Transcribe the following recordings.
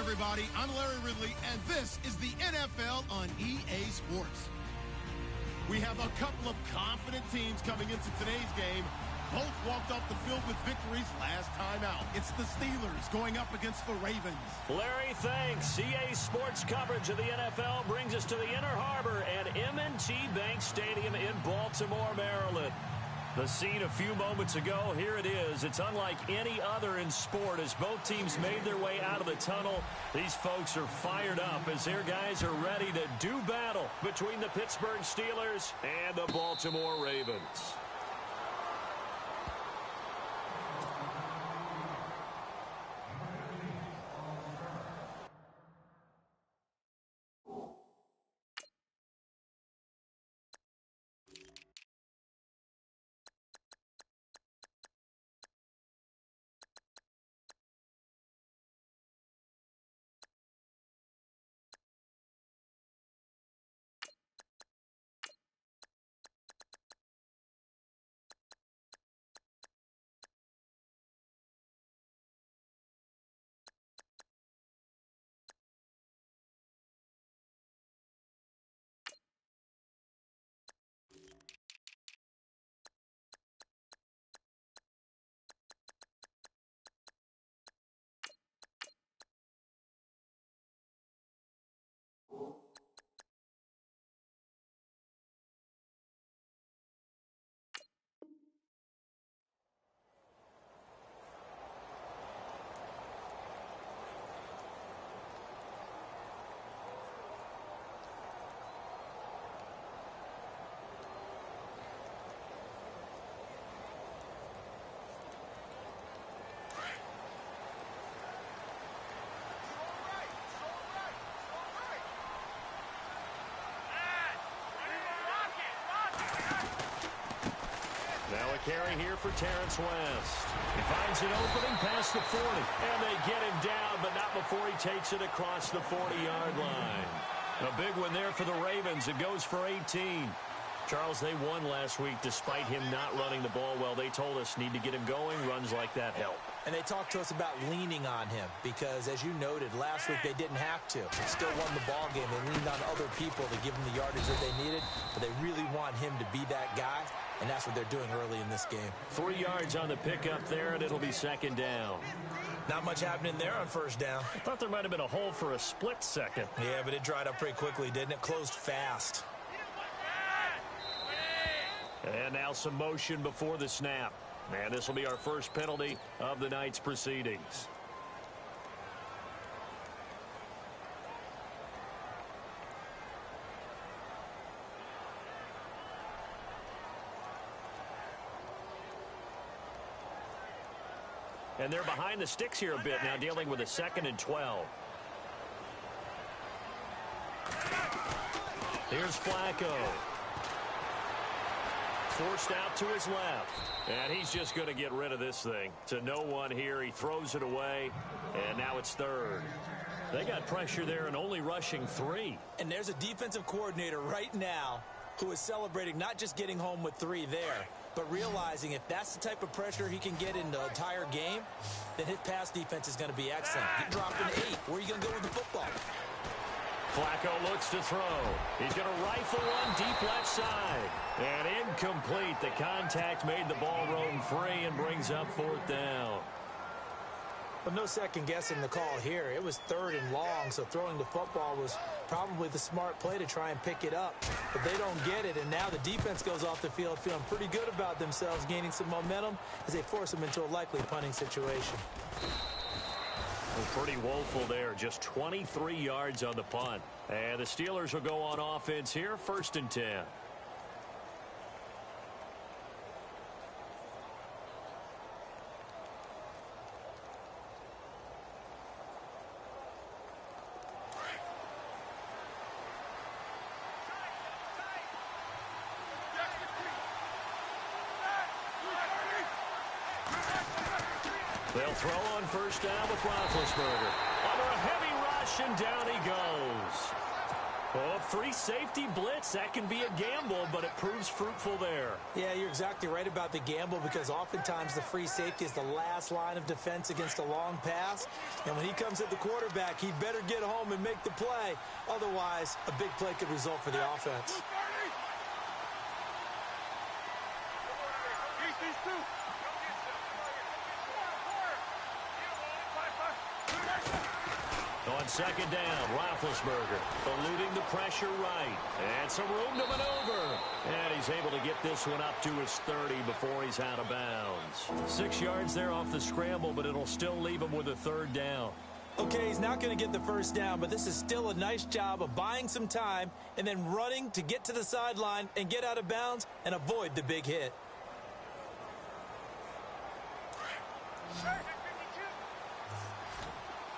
everybody. I'm Larry Ridley, and this is the NFL on EA Sports. We have a couple of confident teams coming into today's game. Both walked off the field with victories last time out. It's the Steelers going up against the Ravens. Larry, thanks. EA Sports coverage of the NFL brings us to the Inner Harbor at M&T Bank Stadium in Baltimore, Maryland. The scene a few moments ago, here it is. It's unlike any other in sport as both teams made their way out of the tunnel. These folks are fired up as their guys are ready to do battle between the Pittsburgh Steelers and the Baltimore Ravens. Now a carry here for Terrence West. He finds an opening past the 40. And they get him down, but not before he takes it across the 40-yard line. A big one there for the Ravens. It goes for 18. Charles, they won last week despite him not running the ball well. They told us need to get him going. Runs like that help. And they talked to us about leaning on him because, as you noted, last week they didn't have to. They still won the ball game. They leaned on other people to give him the yardage that they needed, but they really want him to be that guy, and that's what they're doing early in this game. 3 yards on the pickup there, and it'll be second down. Not much happening there on first down. I thought there might have been a hole for a split second. Yeah, but it dried up pretty quickly, didn't it? Closed fast. And now some motion before the snap. And this will be our first penalty of the night's proceedings. And they're behind the sticks here a bit now, dealing with a 2nd and 12. Here's Flacco. Forced out to his left. And he's just going to get rid of this thing. To no one here. He throws it away. And now it's 3rd. They got pressure there and only rushing 3. And there's a defensive coordinator right now who is celebrating not just getting home with 3 there, but realizing if that's the type of pressure he can get in the entire game, then his pass defense is going to be excellent. He dropped an 8. Where are you going to go with the football? Flacco looks to throw. He's going to rifle one deep left side. And incomplete. The contact made the ball roam free and brings up 4th down. But no second guessing the call here. It was 3rd and long, so throwing the football was probably the smart play to try and pick it up. But they don't get it, and now the defense goes off the field feeling pretty good about themselves, gaining some momentum as they force them into a likely punting situation. Well, pretty woeful there. Just 23 yards on the punt. And the Steelers will go on offense here, 1st and 10. They'll throw on 1st down with Roethlisberger. Under a heavy rush, and down he goes. Oh, free safety blitz. That can be a gamble, but it proves fruitful there. Yeah, you're exactly right about the gamble because oftentimes the free safety is the last line of defense against a long pass. And when he comes at the quarterback, he'd better get home and make the play. Otherwise, a big play could result for the offense. On second down, Roethlisberger eluding the pressure right. And some room to maneuver. And he's able to get this one up to his 30 before he's out of bounds. 6 yards there off the scramble, but it'll still leave him with a third down. Okay, he's not going to get the first down, but this is still a nice job of buying some time and then running to get to the sideline and get out of bounds and avoid the big hit.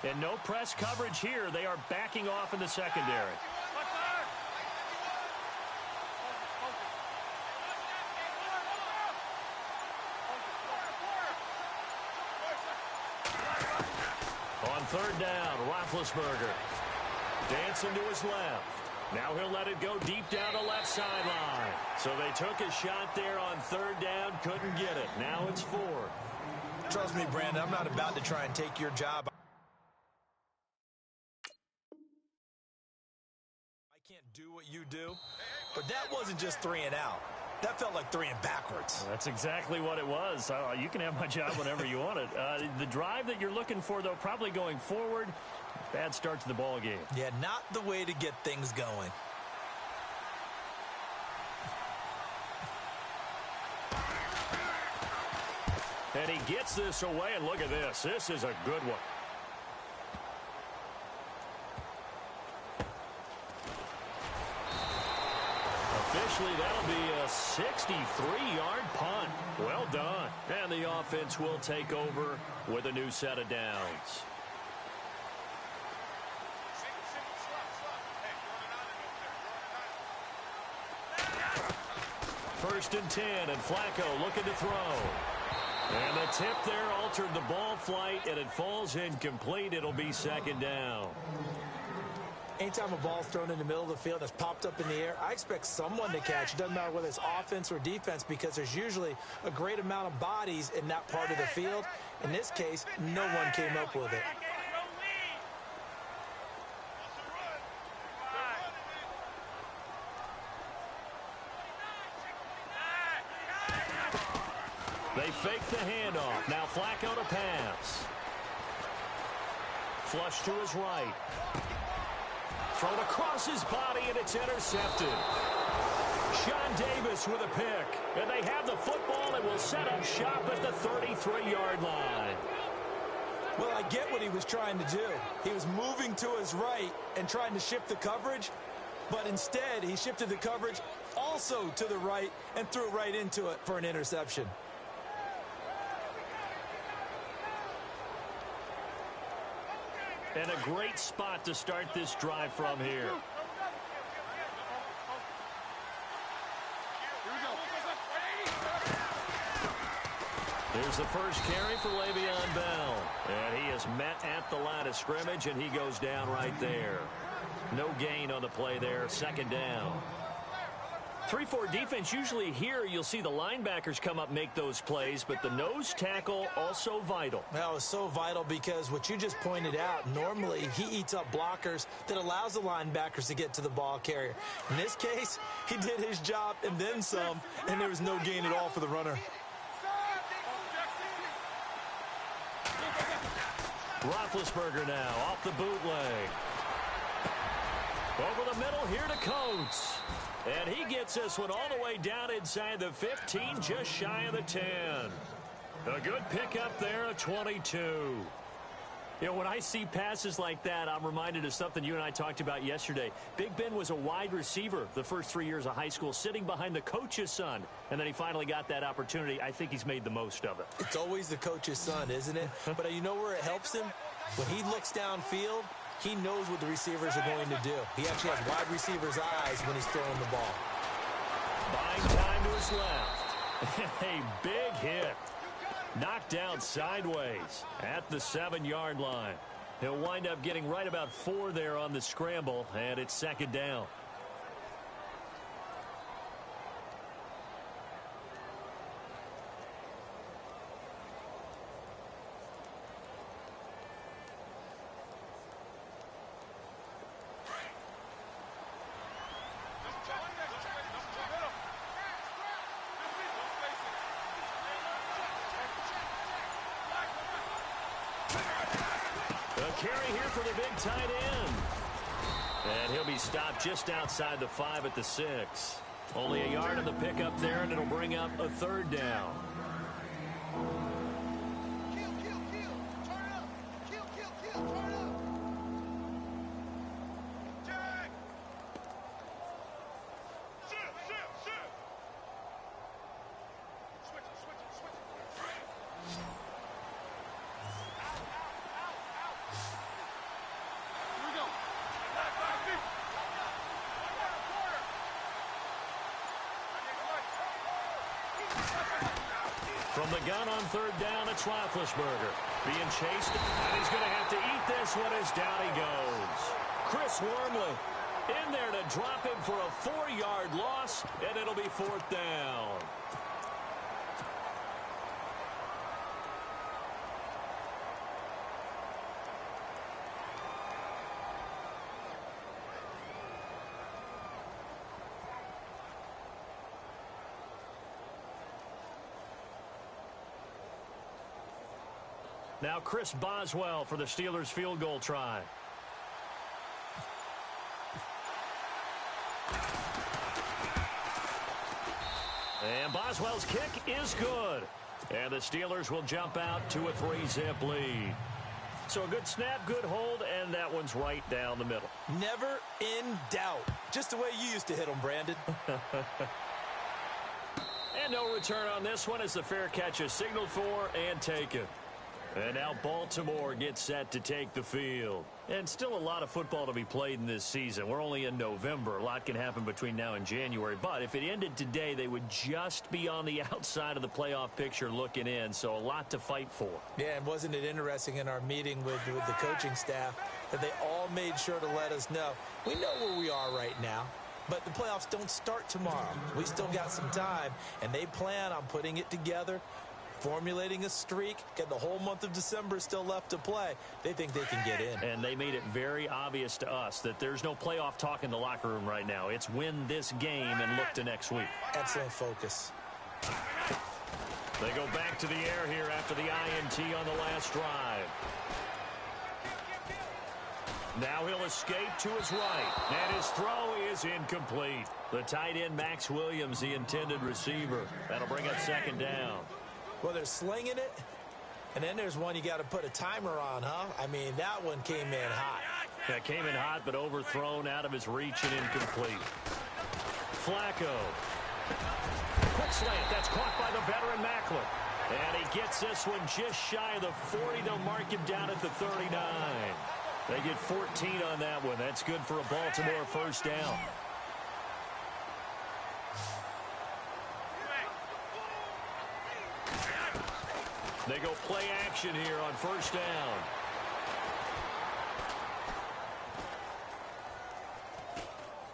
And no press coverage here. They are backing off in the secondary. On third down, Roethlisberger dancing to his left. Now he'll let it go deep down the left sideline. So they took a shot there on third down, couldn't get it. Now it's fourth. Trust me, Brandon, I'm not about to try and take your job. I can't do what you do, but that wasn't just 3 and out. That felt like 3 and backwards. Well, that's exactly what it was. You can have my job whenever you want it. The drive that you're looking for, though, probably going forward. Bad start to the ball game. Yeah, not the way to get things going. And he gets this away, and look at this. This is a good one. Officially, that'll be a 63-yard punt. Well done. And the offense will take over with a new set of downs. First and 10, and Flacco looking to throw. And the tip there altered the ball flight, and it falls incomplete. It'll be second down. Anytime a ball's thrown in the middle of the field and it's popped up in the air, I expect someone to catch. It doesn't matter whether it's offense or defense because there's usually a great amount of bodies in that part of the field. In this case, no one came up with it. They fake the handoff. Now Flacco to pass. Flush to his right. Thrown across his body, and it's intercepted. Sean Davis with a pick. And they have the football and will set up shop at the 33-yard line. Well, I get what he was trying to do. He was moving to his right and trying to shift the coverage, but instead he shifted the coverage also to the right and threw right into it for an interception. And a great spot to start this drive from here. Here's the first carry for Le'Veon Bell. And he is met at the line of scrimmage, and he goes down right there. No gain on the play there. Second down. 3-4 defense, usually here you'll see the linebackers come up make those plays, but the nose tackle also vital. That was so vital because what you just pointed out, normally he eats up blockers that allows the linebackers to get to the ball carrier. In this case, he did his job and then some, and there was no gain at all for the runner. Roethlisberger now off the bootleg. Over the middle here to Coates. And he gets this one all the way down inside the 15, just shy of the 10. A good pickup there, a 22. You know, when I see passes like that, I'm reminded of something you and I talked about yesterday. Big Ben was a wide receiver the first 3 years of high school, sitting behind the coach's son. And then he finally got that opportunity. I think he's made the most of it. It's always the coach's son, isn't it? But you know where it helps him? When he looks downfield, he knows what the receivers are going to do. He actually has wide receivers' eyes when he's throwing the ball. Buying time to his left. A big hit. Knocked down sideways at the 7-yard line. He'll wind up getting right about 4 there on the scramble, and it's 2nd down. Carry here for the big tight end. And he'll be stopped just outside the 5 at the 6. Only a yard on the pickup there, and it'll bring up a 3rd down. From the gun on 3rd down, it's Roethlisberger. Being chased, and he's going to have to eat this one as down he goes. Chris Wormley in there to drop him for a 4-yard loss, and it'll be 4th down. Now Chris Boswell for the Steelers field goal try. And Boswell's kick is good. And the Steelers will jump out to a 3-zip lead. So a good snap, good hold, and that one's right down the middle. Never in doubt. Just the way you used to hit them, Brandon. And no return on this one as the fair catch is signaled for and taken. And now Baltimore gets set to take the field. And still a lot of football to be played in this season. We're only in November. A lot can happen between now and January. But if it ended today, they would just be on the outside of the playoff picture looking in. So a lot to fight for. Yeah, and wasn't it interesting in our meeting with the coaching staff that they all made sure to let us know, we know where we are right now. But the playoffs don't start tomorrow. We still got some time, and they plan on putting it together, formulating a streak, get the whole month of December still left to play. They think they can get in. And they made it very obvious to us that there's no playoff talk in the locker room right now. It's win this game and look to next week. Excellent focus. They go back to the air here after the INT on the last drive. Now he'll escape to his right, and his throw is incomplete. The tight end, Max Williams, the intended receiver. That'll bring up 2nd down. Well, they're slinging it, and then there's one you got to put a timer on, huh? I mean, that one came in hot. That came in hot, but overthrown out of his reach and incomplete. Flacco. Quick slant. That's caught by the veteran Macklin. And he gets this one just shy of the 40. They'll mark him down at the 39. They get 14 on that one. That's good for a Baltimore 1st down. They go play action here on 1st down.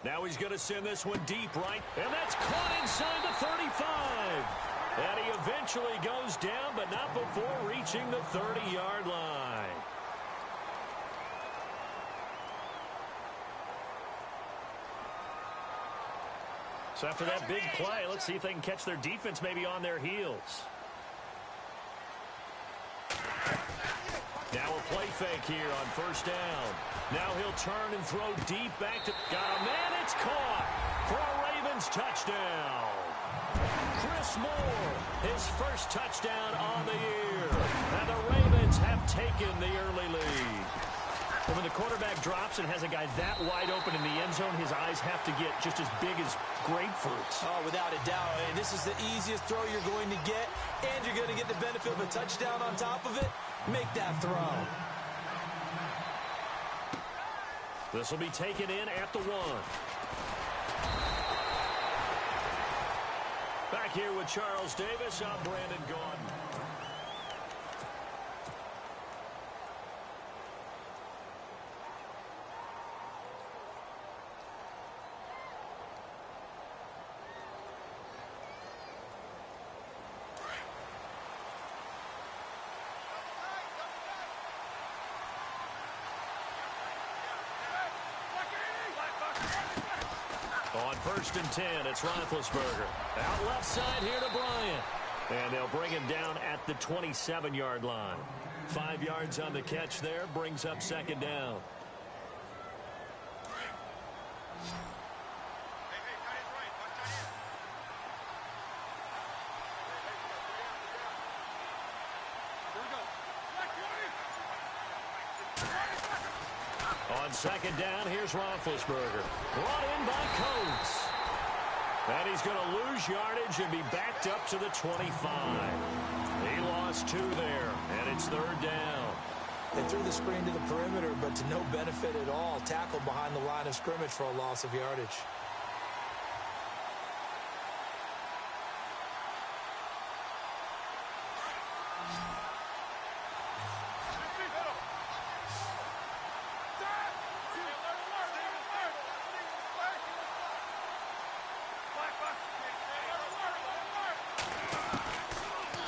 Now he's going to send this one deep right. And that's caught inside the 35. And he eventually goes down, but not before reaching the 30-yard line. So after that big play, let's see if they can catch their defense maybe on their heels. Now a play fake here on 1st down. Now he'll turn and throw deep back to... Got a man, it's caught for a Ravens touchdown. Chris Moore, his 1st touchdown on the year. And the Ravens have taken the early lead. When the quarterback drops and has a guy that wide open in the end zone, his eyes have to get just as big as grapefruits. Oh, without a doubt. And this is the easiest throw you're going to get, and you're going to get the benefit of a touchdown on top of it. Make that throw. This will be taken in at the 1. Back here with Charles Davis, I'm Brandon Gaudin. On 1st and 10, it's Roethlisberger. Out left side here to Bryant. And they'll bring him down at the 27-yard line. 5 yards on the catch there, brings up 2nd down. On 2nd down, here's Roethlisberger. Brought in by Coates. And he's going to lose yardage and be backed up to the 25. He lost 2 there, and it's 3rd down. They threw the screen to the perimeter, but to no benefit at all. Tackled behind the line of scrimmage for a loss of yardage.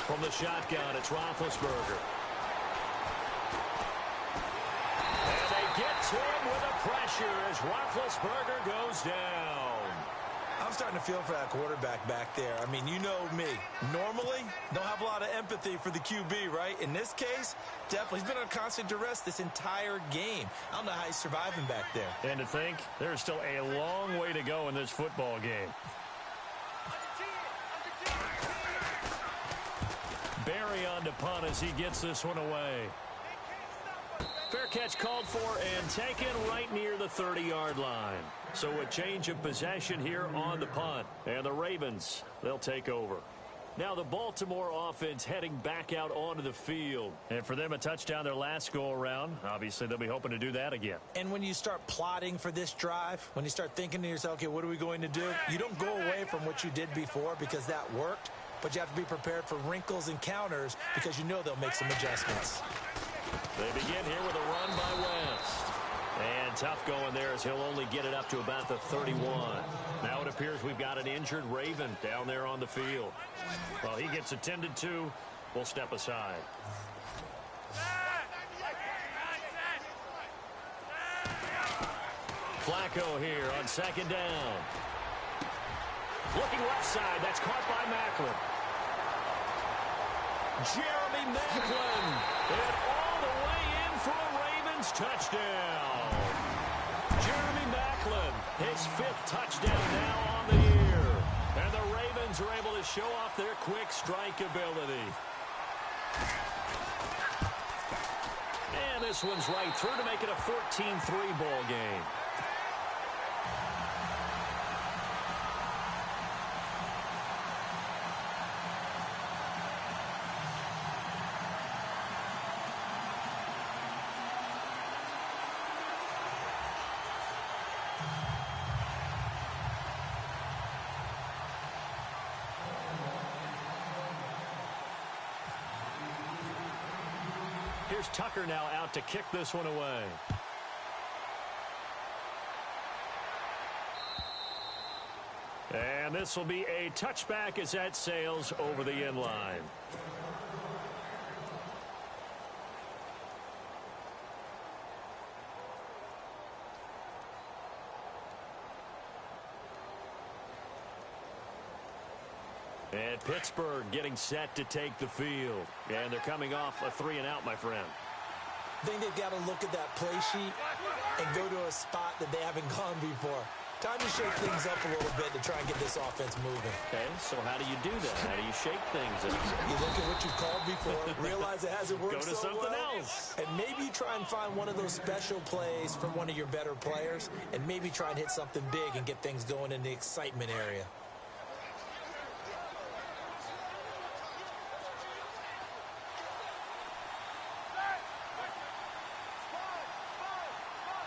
From the shotgun, it's Roethlisberger. And they get to him with the pressure as Roethlisberger goes down. I'm starting to feel for that quarterback back there. I mean, you know me. Normally, don't have a lot of empathy for the QB, right? In this case, definitely. He's been on constant duress this entire game. I don't know how he's surviving back there. And to think, there's still a long way to go in this football game. Barry on to punt as he gets this one away. Fair catch called for and taken right near the 30-yard line. So a change of possession here on the punt. And the Ravens, they'll take over. Now the Baltimore offense heading back out onto the field. And for them, a touchdown their last go-around. Obviously, they'll be hoping to do that again. And when you start plotting for this drive, when you start thinking to yourself, okay, what are we going to do? You don't go away from what you did before because that worked. But you have to be prepared for wrinkles and counters because you know they'll make some adjustments. They begin here with a run by West. And tough going there as he'll only get it up to about the 31. Now it appears we've got an injured Raven down there on the field. Well, he gets attended to. We'll step aside. Flacco here on 2nd down. Looking left side. That's caught by Macklin. Jeremy Macklin. And all the way in for a Ravens touchdown. Jeremy Macklin, his 5th touchdown now on the year. And the Ravens are able to show off their quick strike ability. And this one's right through to make it a 14-3 ball game. Here's Tucker now out to kick this one away. And this will be a touchback as that sails over the end line. And Pittsburgh getting set to take the field. And they're coming off a 3-and-out, my friend. I think they've got to look at that play sheet and go to a spot that they haven't gone before. Time to shake things up a little bit to try and get this offense moving. Okay, so how do you do that? How do you shake things up? You look at what you've called before, realize it hasn't worked so well. Go to something else. And maybe you try and find one of those special plays from one of your better players, and maybe try and hit something big and get things going in the excitement area.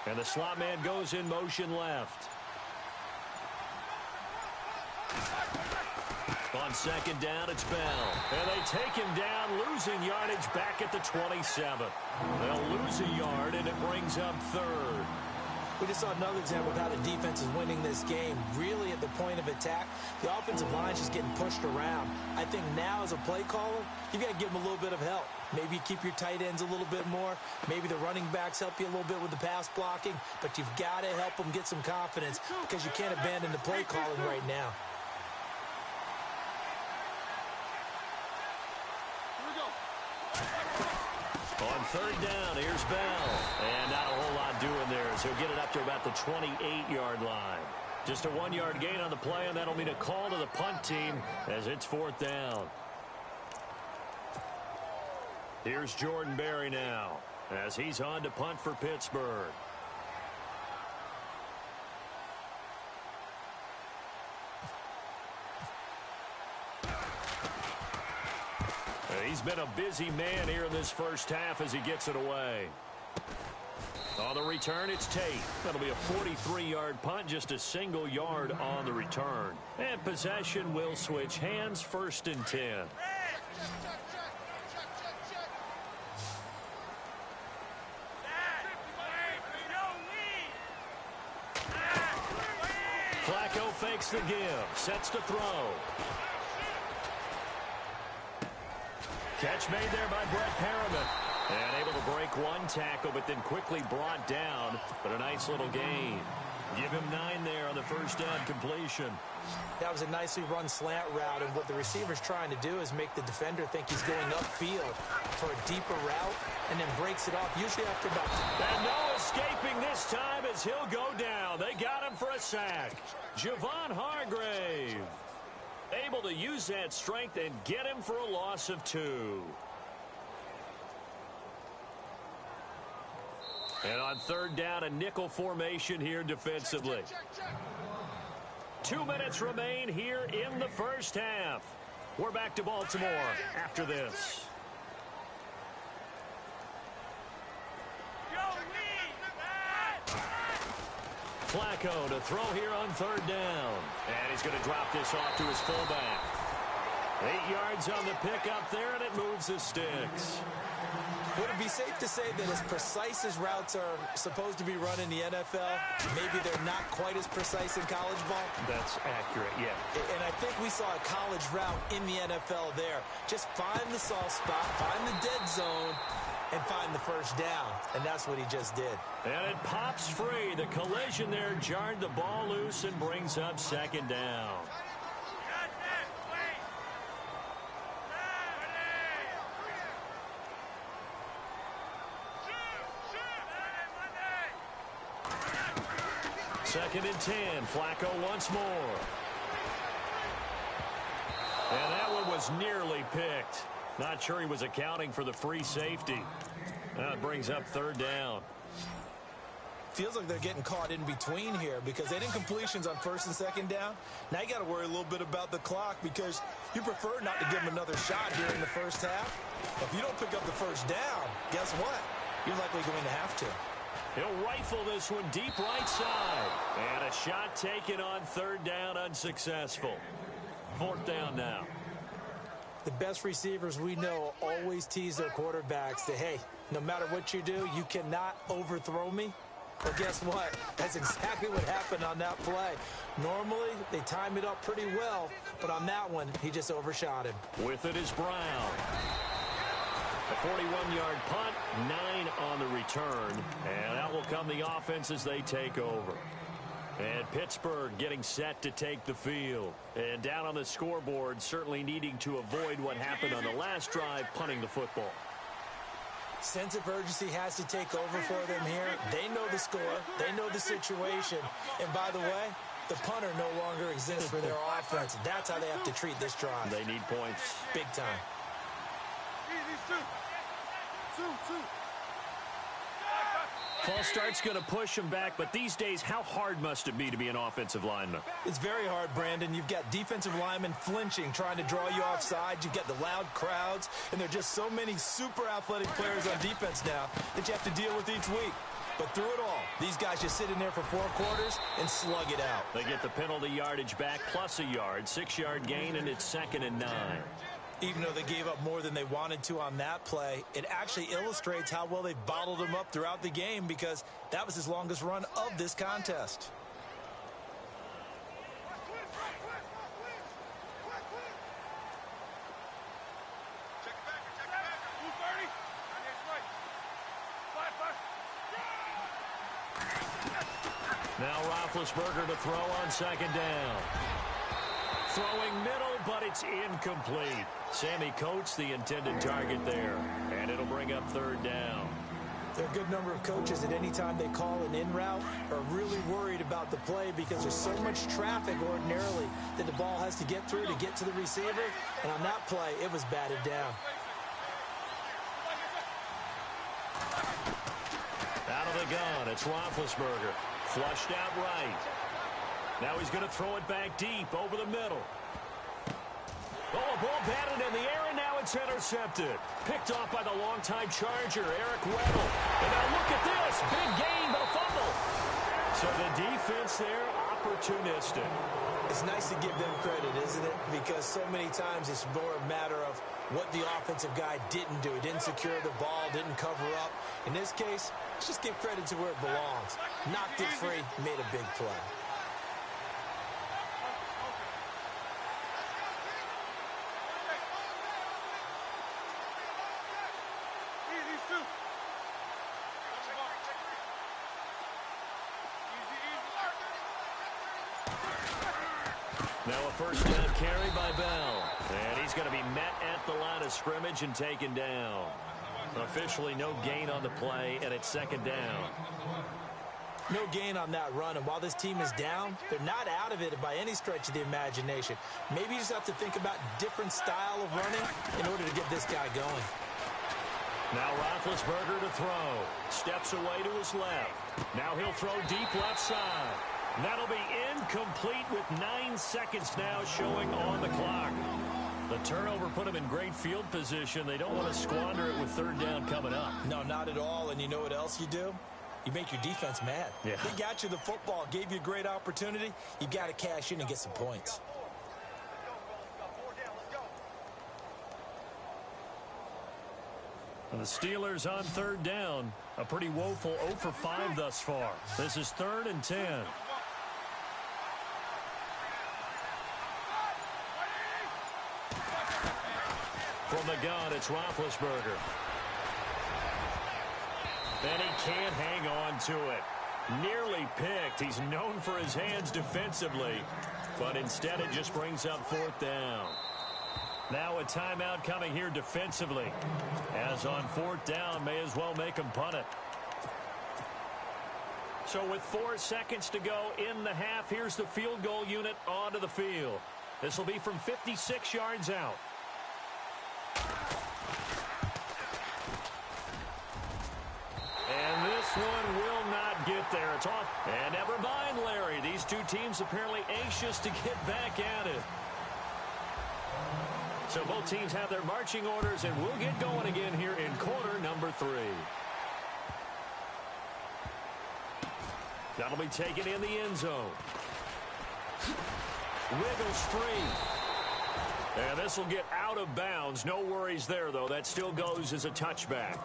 And the slot man goes in motion left. On 2nd down, it's Bell. And they take him down, losing yardage back at the 27. They'll lose a yard, and it brings up 3rd. We just saw another example of how the defense is winning this game. Really at the point of attack, the offensive line is just getting pushed around. I think now as a play caller, you've got to give them a little bit of help. Maybe you keep your tight ends a little bit more. Maybe the running backs help you a little bit with the pass blocking. But you've got to help them get some confidence because you can't abandon the play calling right now. On third down, here's Bell. And not a whole lot doing there as he'll get it up to about the 28-yard line. Just a 1-yard gain on the play, and that'll mean a call to the punt team as it's fourth down. Here's Jordan Berry now as he's on to punt for Pittsburgh. He's been a busy man here in this first half as he gets it away. On the return, it's Tate. That'll be a 43-yard punt, just a single yard on the return. And possession will switch hands, 1st and 10. Flacco fakes the give, sets to throw. Catch made there by Brett Perriman. And able to break one tackle, but then quickly brought down. But a nice little gain. Give him 9 there on the first down completion. That was a nicely run slant route, and what the receiver's trying to do is make the defender think he's going upfield for a deeper route, and then breaks it off, usually after about... And no escaping this time as he'll go down. They got him for a sack. Javon Hargrave able to use that strength and get him for a loss of 2. And on third down, a nickel formation here defensively. 2 minutes remain here in the first half. We're back to Baltimore after this. Flacco to throw here on third down. And he's going to drop this off to his fullback. 8 yards on the pickup there, and it moves the sticks. Would it be safe to say that as precise as routes are supposed to be run in the NFL, maybe they're not quite as precise in college ball? That's accurate, yeah. And I think we saw a college route in the NFL there. Just find the soft spot, find the dead zone, and find the first down. And that's what he just did. And it pops free. The collision there jarred the ball loose and brings up second down. Second and 10. Flacco once more. And that one was nearly picked. Not sure he was accounting for the free safety. That brings up third down. Feels like they're getting caught in between here because they didn't completions on first and second down. Now you got to worry a little bit about the clock because you prefer not to give them another shot here in the first half. If you don't pick up the first down, guess what? You're likely going to have to. He'll rifle this one deep right side. And a shot taken on third down, unsuccessful. Fourth down now. The best receivers we know always tease their quarterbacks that, hey, no matter what you do, you cannot overthrow me. Well, guess what? That's exactly what happened on that play. Normally, they time it up pretty well, but on that one, he just overshot him. With it is Brown. A 41-yard punt, 9 on the return, and out will come the offense as they take over. And Pittsburgh getting set to take the field. And down on the scoreboard, certainly needing to avoid what happened on the last drive, punting the football. Sense of urgency has to take over for them here. They know the score. They know the situation. And by the way, the punter no longer exists for their offense. That's how they have to treat this drive. They need points. Big time. False start's going to push him back, but these days, how hard must it be to be an offensive lineman? It's very hard, Brandon. You've got defensive linemen flinching, trying to draw you offside. You've got the loud crowds, and there are just so many super athletic players on defense now that you have to deal with each week. But through it all, these guys just sit in there for 4 quarters and slug it out. They get the penalty yardage back plus a yard, 6-yard gain, and it's 2nd and 9. Even though they gave up more than they wanted to on that play, it actually illustrates how well they've bottled them up throughout the game because that was his longest run of this contest. Now Roethlisberger to throw on second down. Throwing middle, but it's incomplete. Sammy Coates, the intended target there. And it'll bring up third down. There are a good number of coaches at any time they call an in route are really worried about the play because there's so much traffic ordinarily that the ball has to get through to get to the receiver. And on that play, it was batted down. Out of the gun, it's Roethlisberger. Flushed out right. Now he's going to throw it back deep over the middle. Oh, a ball batted in the air, and now it's intercepted. Picked off by the longtime Charger, Eric Weddle. And now look at this. Big gain, but a fumble. So the defense there, opportunistic. It's nice to give them credit, isn't it? Because so many times it's more a matter of what the offensive guy didn't do. He didn't secure the ball, didn't cover up. In this case, let's just give credit to where it belongs. Knocked it free, made a big play. Now a first down carry by Bell. And he's going to be met at the line of scrimmage and taken down. Officially no gain on the play, and it's second down. No gain on that run, and while this team is down, they're not out of it by any stretch of the imagination. Maybe you just have to think about different style of running in order to get this guy going. Now Roethlisberger to throw. Steps away to his left. Now he'll throw deep left side. That'll be incomplete with 9 seconds now showing on the clock. The turnover put him in great field position. They don't want to squander it with third down coming up. No, not at all. And you know what else you do? You make your defense mad. Yeah. They got you the football, gave you a great opportunity. You got to cash in and get some points. And the Steelers on third down. A pretty woeful 0 for 5 thus far. This is 3rd and 10. From the gun, it's Roethlisberger. And he can't hang on to it. Nearly picked. He's known for his hands defensively. But instead it just brings up 4th down. Now a timeout coming here defensively. As on 4th down, may as well make him punt it. So with 4 seconds to go in the half, here's the field goal unit onto the field. This will be from 56 yards out. And this one will not get there. It's off. And never mind, Larry. These two teams apparently anxious to get back at it. So both teams have their marching orders, and we'll get going again here in quarter number 3. That'll be taken in the end zone. Wiggles free. And this will get out of bounds. No worries there, though. That still goes as a touchback.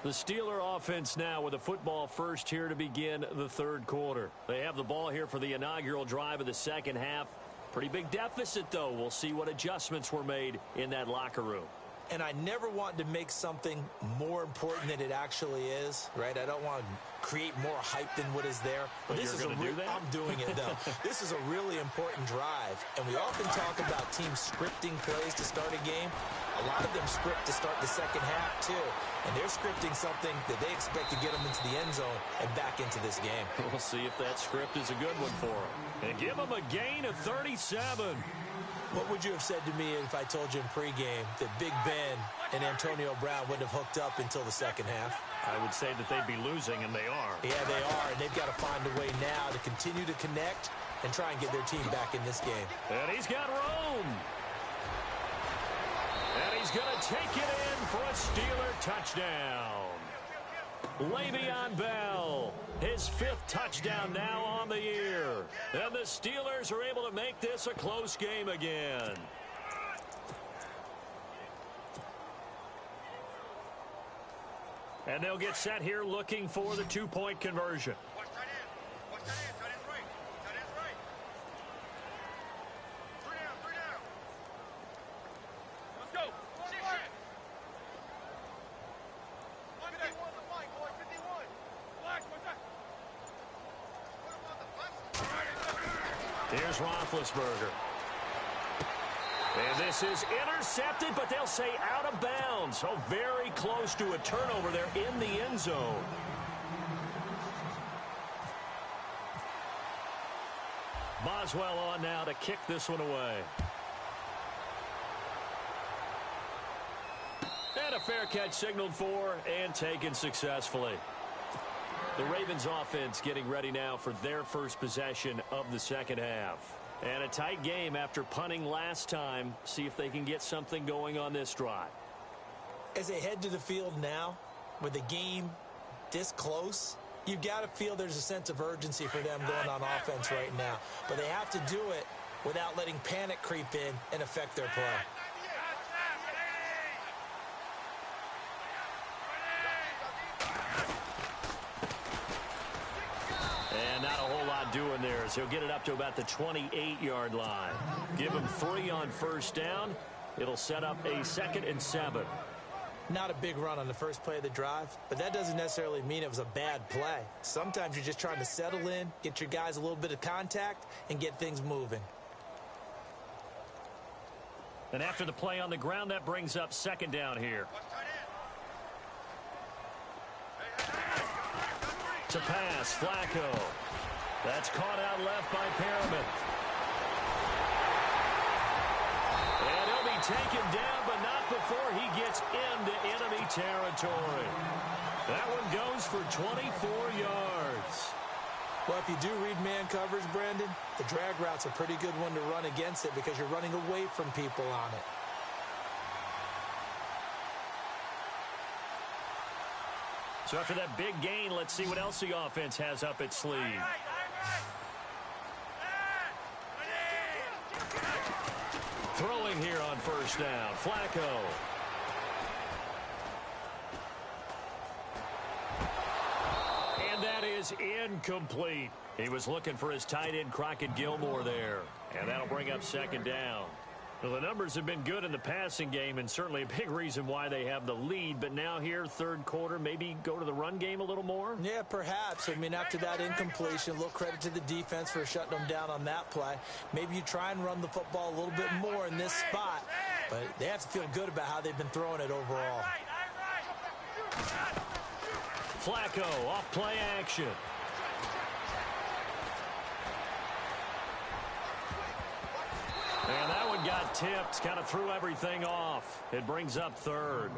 The Steeler offense now with a football first here to begin the 3rd quarter. They have the ball here for the inaugural drive of the second half. Pretty big deficit, though. We'll see what adjustments were made in that locker room. And I never want to make something more important than it actually is, right? I don't want to create more hype than what is there. But this is a do that? I'm doing it, though. This is a really important drive. And we often talk about teams scripting plays to start a game. A lot of them script to start the second half, too. And they're scripting something that they expect to get them into the end zone and back into this game. We'll see if that script is a good one for them. And give them a gain of 37. What would you have said to me if I told you in pregame that Big Ben and Antonio Brown wouldn't have hooked up until the second half? I would say that they'd be losing, and they are. Yeah, they are, and they've got to find a way now to continue to connect and try and get their team back in this game. And he's got room. And he's going to take it in for a Steeler touchdown. Le'Veon Bell, his 5th touchdown now on the year. And the Steelers are able to make this a close game again. And they'll get set here looking for the two-point conversion. Watch tight end. Watch tight end. Tight end's right. Tight end's right. Three down. Three down. Let's go. Shit, shit. 51 the flank, boy. 51. Black, what's that? Put him on the flank. Here's Roethlisberger. And this is intercepted, but they'll say out of bounds. So very close to a turnover there in the end zone. Boswell on now to kick this one away. And a fair catch signaled for and taken successfully. The Ravens offense getting ready now for their first possession of the second half. And a tight game after punting last time. See if they can get something going on this drive. As they head to the field now, with the game this close, you've got to feel there's a sense of urgency for them going on offense right now. But they have to do it without letting panic creep in and affect their play. And not a whole lot doing there, as he'll get it up to about the 28-yard line. Give him 3 on first down. It'll set up a 2nd and 7. Not a big run on the first play of the drive, but that doesn't necessarily mean it was a bad play. Sometimes you're just trying to settle in, get your guys a little bit of contact, and get things moving. And after the play on the ground, that brings up 2nd down here. To pass, Flacco. That's caught out left by Perriman. And he'll be taken down, but not before he gets into enemy territory. That one goes for 24 yards. Well, if you do read man coverage, Brandon, the drag route's a pretty good one to run against it because you're running away from people on it. So after that big gain, let's see what else the offense has up its sleeve. Throwing here on first down, Flacco. And that is incomplete. He was looking for his tight end, Crockett Gilmore, there. And that'll bring up 2nd down. Well, the numbers have been good in the passing game, and certainly a big reason why they have the lead. But now here, third quarter, maybe go to the run game a little more? Yeah, perhaps. I mean, after that incompletion, a little credit to the defense for shutting them down on that play. Maybe you try and run the football a little bit more in this spot. But they have to feel good about how they've been throwing it overall. Flacco, off play action. And that one got tipped, kind of threw everything off. It brings up 3rd.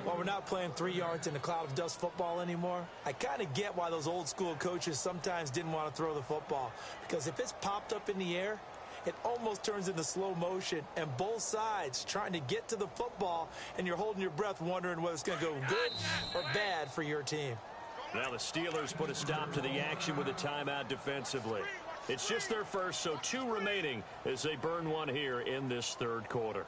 Well, we're not playing 3 yards in a cloud of dust football anymore. I kind of get why those old school coaches sometimes didn't want to throw the football. Because if it's popped up in the air, it almost turns into slow motion. And both sides trying to get to the football, and you're holding your breath wondering whether it's going to go good or bad for your team. Now the Steelers put a stop to the action with a timeout defensively. It's just their first, so 2 remaining as they burn one here in this third quarter.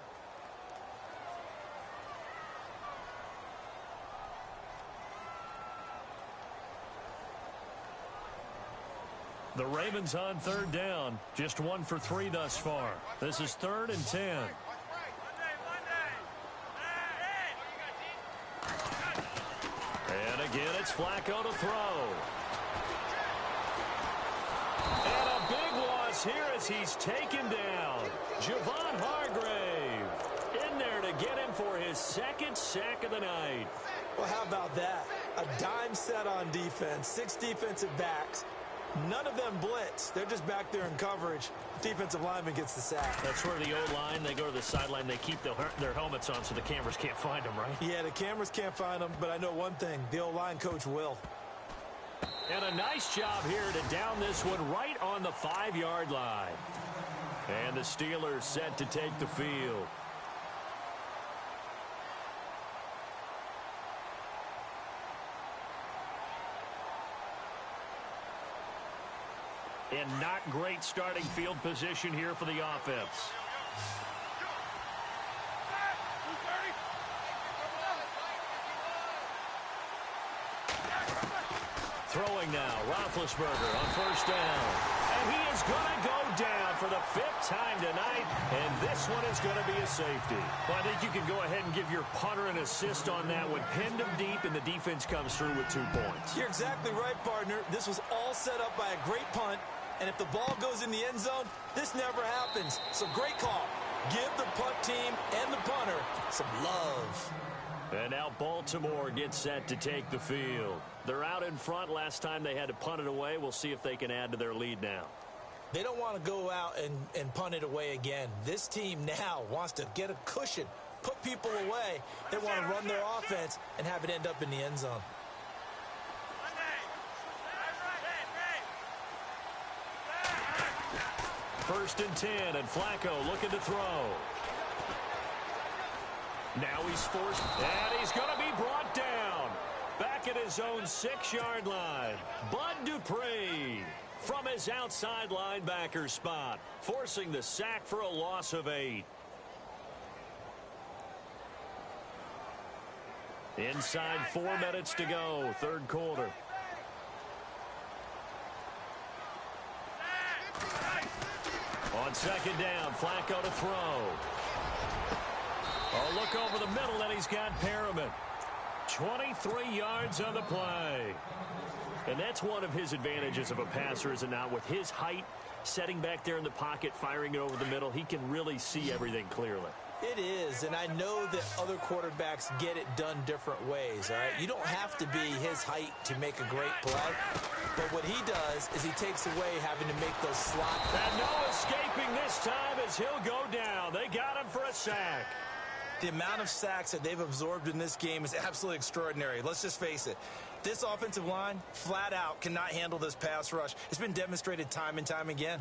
The Ravens on 3rd down, just 1 for 3 thus far. This is 3rd and 10. And again, it's Flacco to throw. And a big loss here as he's taken down. Javon Hargrave in there to get him for his 2nd sack of the night. Well, how about that? A dime set on defense, 6 defensive backs. None of them blitz. They're just back there in coverage. Defensive lineman gets the sack. That's where the O-line, they go to the sideline, they keep their helmets on so the cameras can't find them, right? Yeah, the cameras can't find them, but I know one thing. The O-line coach will. And a nice job here to down this one right on the 5-yard line. And the Steelers set to take the field. And not great starting field position here for the offense. Roethlisberger on first down. And he is going to go down for the 5th time tonight, and this one is going to be a safety. Well, I think you can go ahead and give your punter an assist on that one. Pinned him deep, and the defense comes through with 2 points. You're exactly right, partner. This was all set up by a great punt, and if the ball goes in the end zone, this never happens. So great call. Give the punt team and the punter some love. And now Baltimore gets set to take the field. They're out in front. Last time they had to punt it away. We'll see if they can add to their lead now. They don't want to go out and punt it away again. This team now wants to get a cushion, put people away. They want to run their offense and have it end up in the end zone. First and 10, and Flacco looking to throw. Now he's forced, and he's going to be brought down. Back at his own 6-yard line. Bud Dupree from his outside linebacker spot, forcing the sack for a loss of 8. Inside 4 minutes to go, 3rd quarter. On 2nd down, Flacco to throw. A look over the middle, and he's got Perriman. 23 yards on the play. And that's one of his advantages of a passer, is it not? With his height, setting back there in the pocket, firing it over the middle, he can really see everything clearly. It is, and I know that other quarterbacks get it done different ways, all right? You don't have to be his height to make a great play, but what he does is he takes away having to make those slot. And no escaping this time as he'll go down. They got him for a sack. The amount of sacks that they've absorbed in this game is absolutely extraordinary. Let's just face it. This offensive line, flat out, cannot handle this pass rush. It's been demonstrated time and time again.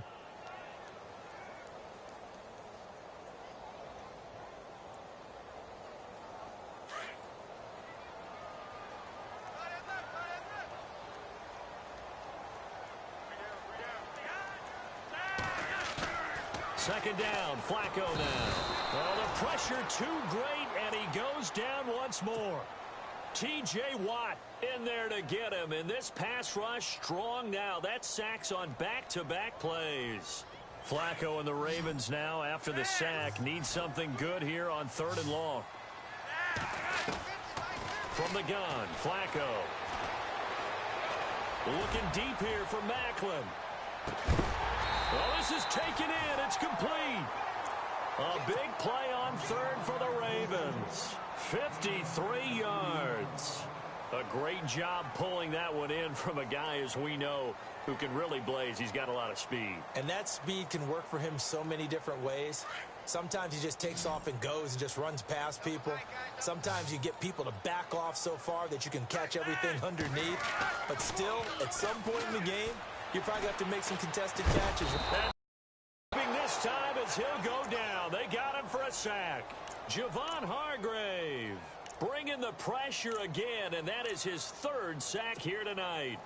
Second down, Flacco now. Oh, the pressure too great, and he goes down once more. T.J. Watt in there to get him, and this pass rush strong now. That's sacks on back-to-back plays. Flacco and the Ravens now, after the sack, need something good here on 3rd and long. From the gun, Flacco. Looking deep here for Macklin. Well, this is taken in. It's complete. A big play on 3rd for the Ravens. 53 yards. A great job pulling that one in from a guy, as we know, who can really blaze. He's got a lot of speed. And that speed can work for him so many different ways. Sometimes he just takes off and goes and just runs past people. Sometimes you get people to back off so far that you can catch everything underneath. But still, at some point in the game, you probably have to make some contested catches. And this time as he'll go down. They got him for a sack. Javon Hargrave bringing the pressure again, and that is his 3rd sack here tonight.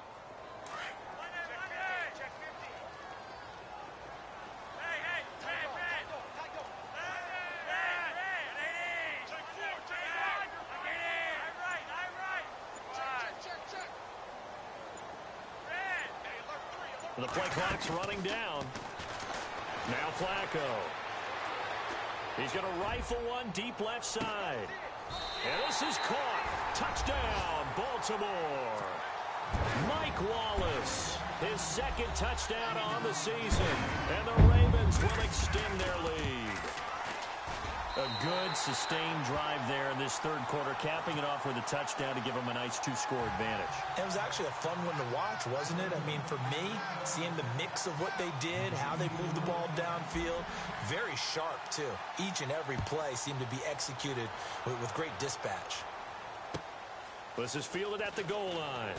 The play clock's running down. Now Flacco. He's going to rifle one deep left side. And this is caught. Touchdown, Baltimore. Mike Wallace, his 2nd touchdown on the season. And the Ravens will extend their lead. A good, sustained drive there in this 3rd quarter, capping it off with a touchdown to give them a nice 2-score advantage. It was actually a fun one to watch, wasn't it? I mean, for me, seeing the mix of what they did, how they moved the ball downfield, very sharp, too. Each and every play seemed to be executed with great dispatch. This is fielded at the goal line.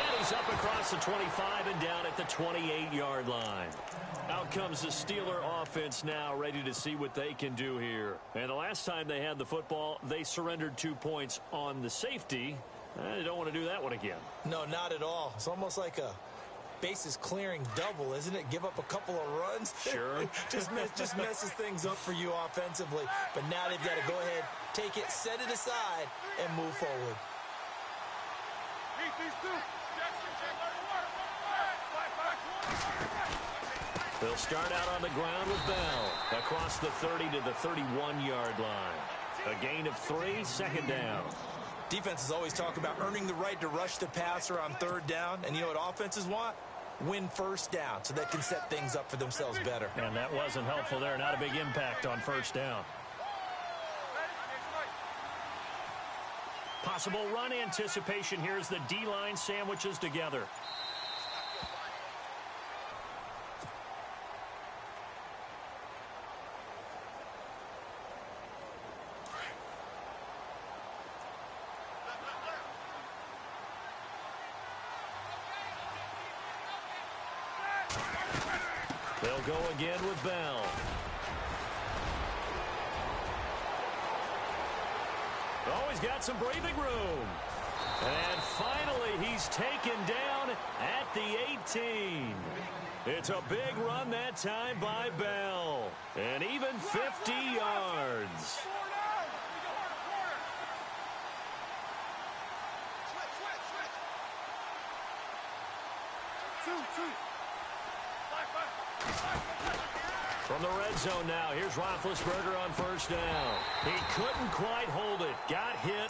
And he's up across the 25 and down at the 28-yard line. Out comes the Steeler offense now, ready to see what they can do here. And the last time they had the football, they surrendered 2 points on the safety. They don't want to do that one again. No, not at all. It's almost like a bases clearing double, isn't it? Give up a couple of runs. Sure. just messes things up for you offensively. But now they've got to go ahead, take it, set it aside, and move forward. these two. Jackson, let it work. They'll start out on the ground with Bell. Across the 30 to the 31-yard line. A gain of 3, second down. Defenses always talk about earning the right to rush the passer on third down. And you know what offenses want? Win first down so they can set things up for themselves better. And that wasn't helpful there. Not a big impact on first down. Possible run anticipation here as the D-line sandwiches together. They'll go again with Bell. Oh, he's got some breathing room. And finally, he's taken down at the 18. It's a big run that time by Bell. And even 50 yards. From the red zone now, here's Roethlisberger on first down. He couldn't quite hold it. Got hit.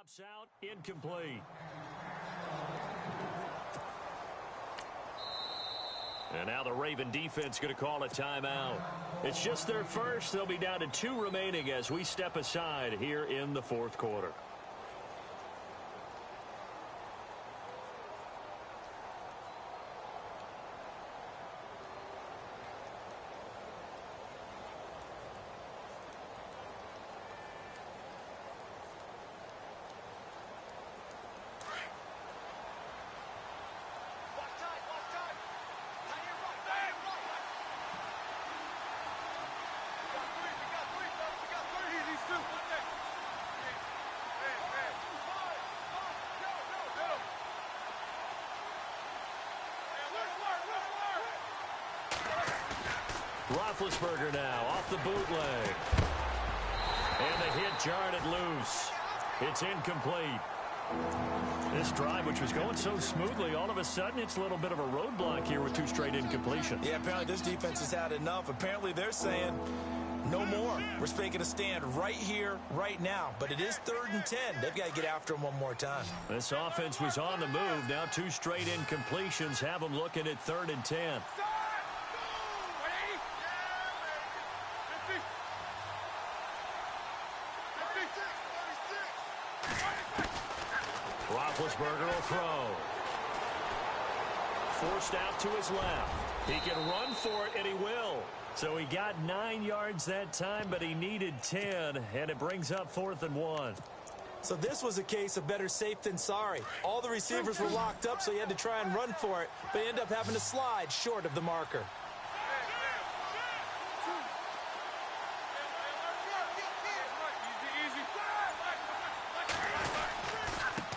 Pops out, incomplete. And now the Raven defense going to call a timeout. It's just their first. They'll be down to 2 remaining as we step aside here in the fourth quarter. Roethlisberger now off the bootleg. And the hit jarred it loose. It's incomplete. This drive, which was going so smoothly, all of a sudden it's a little bit of a roadblock here with 2 straight incompletions. Yeah, apparently this defense has had enough. Apparently they're saying no more. We're making a stand right here, right now. But it is 3rd and 10. They've got to get after him one more time. This offense was on the move. Now 2 straight incompletions have them looking at 3rd and 10. Roethlisberger will throw. Forced out to his left. He can run for it, and he will. So he got 9 yards that time, but he needed 10, and it brings up 4th and 1. So this was a case of better safe than sorry. All the receivers were locked up, so he had to try and run for it, but he ended up having to slide short of the marker.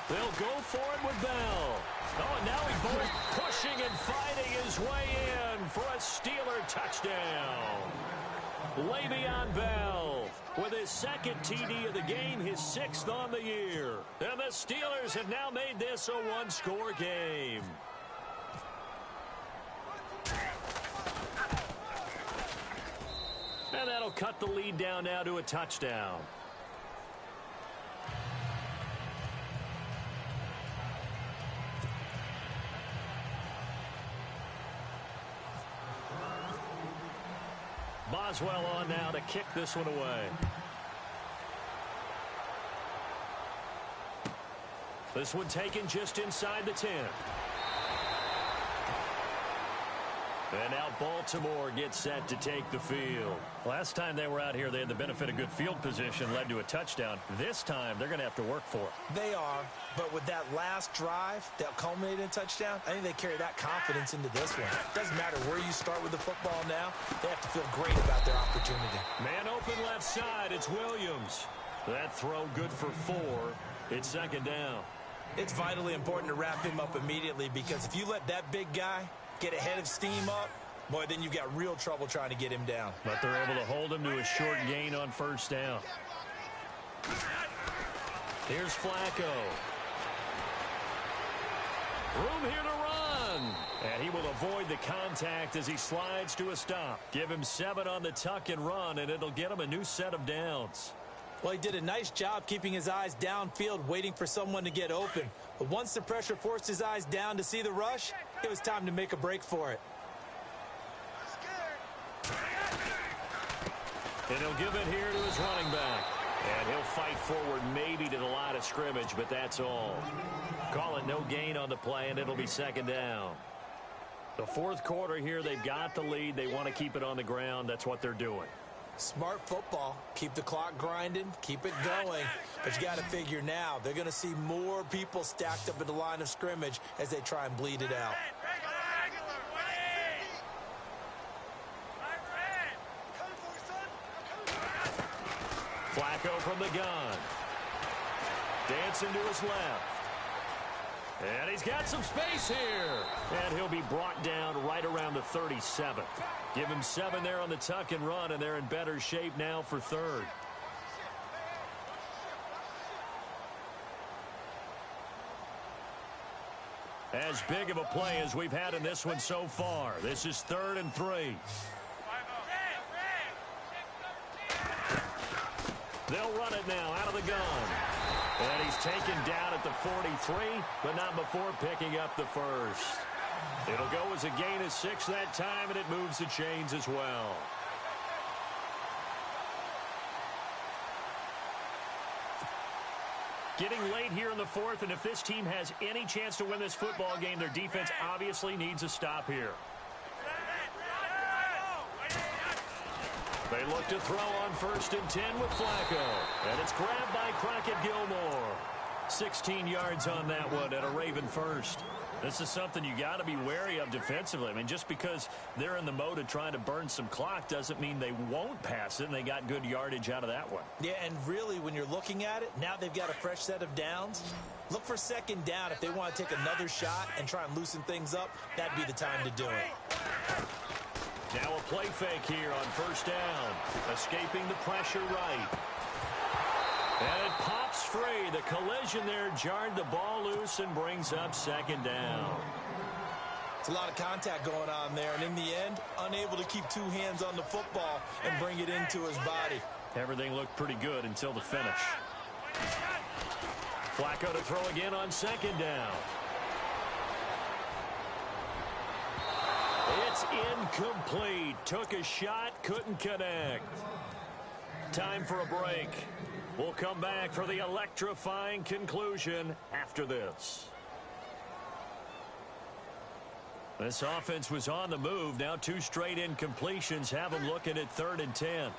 They'll go for it with Bell. Oh, and now he's both pushing and fighting his way in for a Steeler touchdown. Le'Veon Bell with his 2nd TD of the game, his 6th on the year. And the Steelers have now made this a 1-score game. And that'll cut the lead down now to a touchdown. Boswell on now to kick this one away. This one taken just inside the 10. And now Baltimore gets set to take the field. Last time they were out here, they had the benefit of good field position, led to a touchdown. This time, they're going to have to work for it. They are, but with that last drive that culminated in a touchdown, I think they carry that confidence into this one. Doesn't matter where you start with the football now, they have to feel great about their opportunity. Man open left side, it's Williams. That throw good for 4. It's 2nd down. It's vitally important to wrap him up immediately because if you let that big guy get ahead of steam up, boy, then you've got real trouble trying to get him down. But they're able to hold him to a short gain on 1st down. Here's Flacco. Room here to run. And he will avoid the contact as he slides to a stop. Give him 7 on the tuck and run, and it'll get him a new set of downs. Well, he did a nice job keeping his eyes downfield, waiting for someone to get open. But once the pressure forced his eyes down to see the rush, it was time to make a break for it. And he'll give it here to his running back. And he'll fight forward maybe to the line of scrimmage, but that's all. Call it no gain on the play, and it'll be 2nd down. The 4th quarter here, they've got the lead. They want to keep it on the ground. That's what they're doing. Smart football. Keep the clock grinding. Keep it going. But you got to figure now, they're going to see more people stacked up at the line of scrimmage as they try and bleed it out. Flacco from the gun. Dancing to his left. And he's got some space here. And he'll be brought down right around the 37. Give him 7 there on the tuck and run, and they're in better shape now for 3rd. As big of a play as we've had in this one so far. This is 3rd and 3. They'll run it now out of the gun. And he's taken down at the 43, but not before picking up the first. It'll go as a gain of 6 that time, and it moves the chains as well. Getting late here in the fourth, and if this team has any chance to win this football game, their defense obviously needs a stop here. They look to throw on 1st and 10 with Flacco. And it's grabbed by Crockett Gilmore. 16 yards on that one at a Raven first. This is something you got to be wary of defensively. I mean, just because they're in the mode of trying to burn some clock doesn't mean they won't pass it, and they got good yardage out of that one. Yeah, and really, when you're looking at it, now they've got a fresh set of downs. Look for 2nd down. If they want to take another shot and try and loosen things up, that'd be the time to do it. Now a play fake here on 1st down. Escaping the pressure right. And it pops free. The collision there jarred the ball loose and brings up 2nd down. It's a lot of contact going on there, and in the end, unable to keep 2 hands on the football and bring it into his body. Everything looked pretty good until the finish. Flacco to throw again on 2nd down. It's incomplete. Took a shot, couldn't connect. Time for a break. We'll come back for the electrifying conclusion after this. This offense was on the move. Now 2 straight incompletions have them looking at 3rd and 10.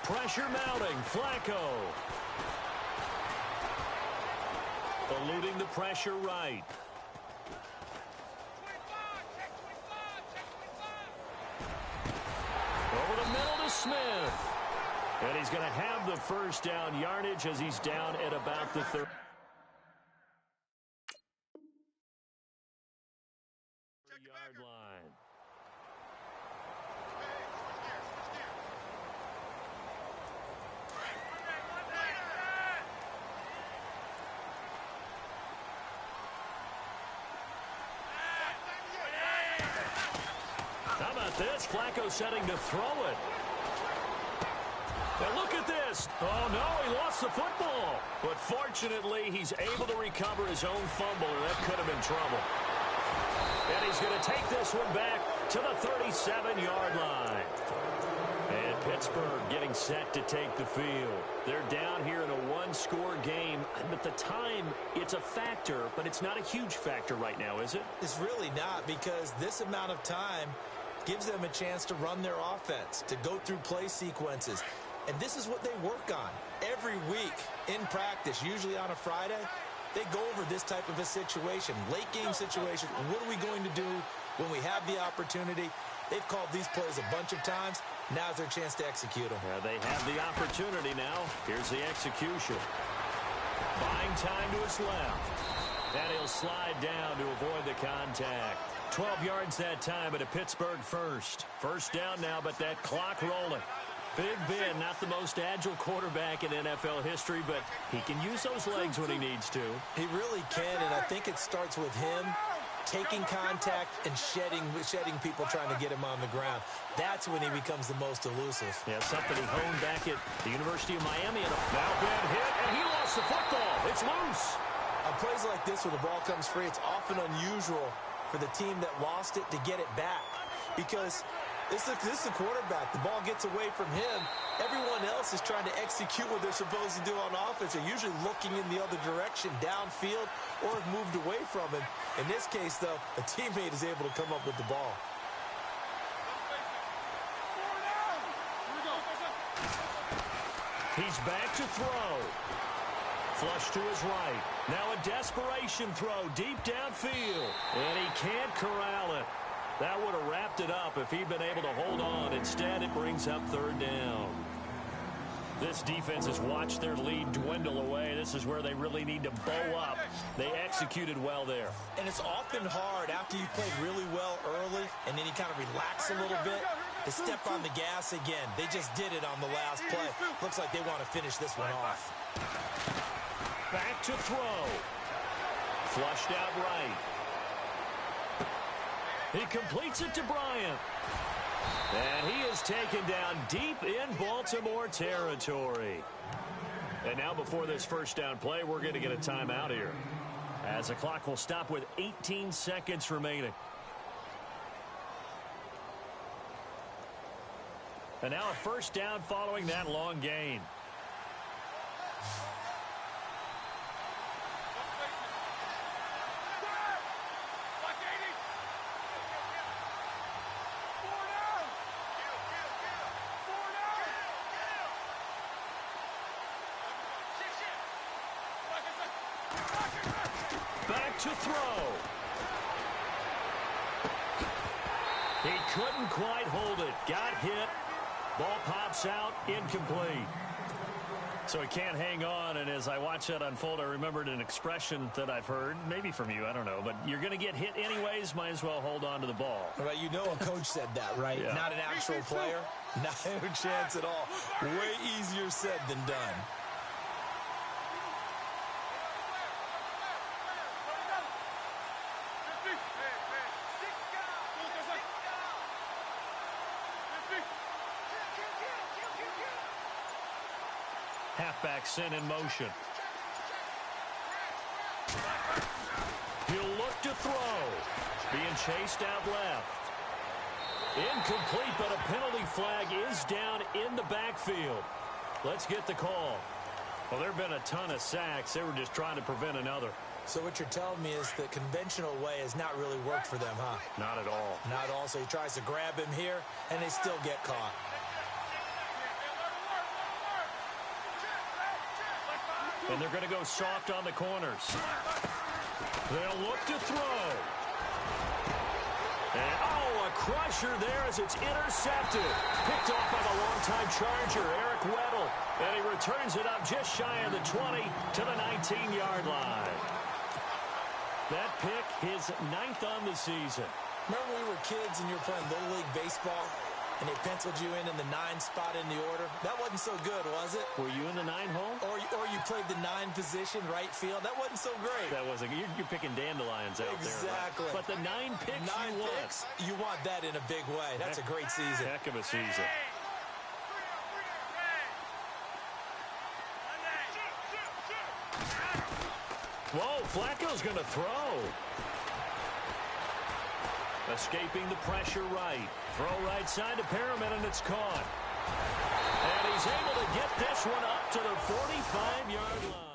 Pressure mounting. Flacco. Eluding the pressure right. Over the middle to Smith. And he's going to have the 1st down yardage as he's down at about the 30-yard line. How about this? Flacco setting to throw it. And look at this. Oh, no, he lost the football. But fortunately, he's able to recover his own fumble, or that could have been trouble. And he's going to take this one back to the 37-yard line. And Pittsburgh getting set to take the field. They're down here in a 1-score game. At the time, it's a factor, but it's not a huge factor right now, is it? It's really not, because this amount of time gives them a chance to run their offense, to go through play sequences. And this is what they work on every week in practice, usually on a Friday. They go over this type of a situation, late game situation. What are we going to do when we have the opportunity? They've called these plays a bunch of times. Now's their chance to execute them. They have the opportunity now. Here's the execution. Buying time to his left. And he'll slide down to avoid the contact. 12 yards that time, but a Pittsburgh first. 1st down now, but that clock rolling. Big Ben, not the most agile quarterback in NFL history, but he can use those legs when he needs to. He really can, and I think it starts with him taking contact and shedding people trying to get him on the ground. That's when he becomes the most elusive. Yeah, something he honed back at the University of Miami. And now Ben hit, and he lost the football. It's loose. On plays like this where the ball comes free, it's often unusual for the team that lost it to get it back, because this is the quarterback. The ball gets away from him. Everyone else is trying to execute what they're supposed to do on offense. They're usually looking in the other direction, downfield, or have moved away from him. In this case, though, a teammate is able to come up with the ball. He's back to throw. Flush to his right. Now a desperation throw deep downfield. And he can't corral it. That would have wrapped it up if he'd been able to hold on. Instead, it brings up 3rd down. This defense has watched their lead dwindle away. This is where they really need to bow up. They executed well there. And it's often hard after you've played really well early and then you kind of relax a little bit to step on the gas again. They just did it on the last play. Looks like they want to finish this one off. Back to throw. Flushed out right. He completes it to Bryant. And he is taken down deep in Baltimore territory. And now before this first down play, we're going to get a timeout here, as the clock will stop with 18 seconds remaining. And now a first down following that long gain. Back to throw. He couldn't quite hold it. Got hit. Ball pops out. Incomplete. So he can't hang on, and as I watch that unfold, I remembered an expression that I've heard, maybe from you, I don't know, but you're going to get hit anyways, might as well hold on to the ball. Right, you know a coach said that, right? Yeah. Not an actual player. Not a chance at all. Way easier said than done. Halfback sent in motion. He'll look to throw. Being chased out left. Incomplete, but a penalty flag is down in the backfield. Let's get the call. Well, there have been a ton of sacks. They were just trying to prevent another. So what you're telling me is the conventional way has not really worked for them, huh? Not at all. Not at all. So he tries to grab him here, and they still get caught. And they're going to go soft on the corners. They'll look to throw. And, a crusher there as it's intercepted. Picked off by the longtime Charger, Eric Weddle. And he returns it up just shy of the 20 to the 19-yard line. That pick, his 9th on the season. Remember when we were kids and you were playing Little League Baseball, and they penciled you in the 9 spot in the order? That wasn't so good, was it? Were you in the 9 hole? Or you played the 9 position, right field? That wasn't so great. That wasn't. You're picking dandelions out there. Exactly. Right? But the 9 picks 9 you picks, you want that in a big way. That's a great season. Heck of a season. Whoa, Flacco's going to throw. Escaping the pressure right. Throw right side to Perriman, and it's caught. And he's able to get this one up to the 45-yard line.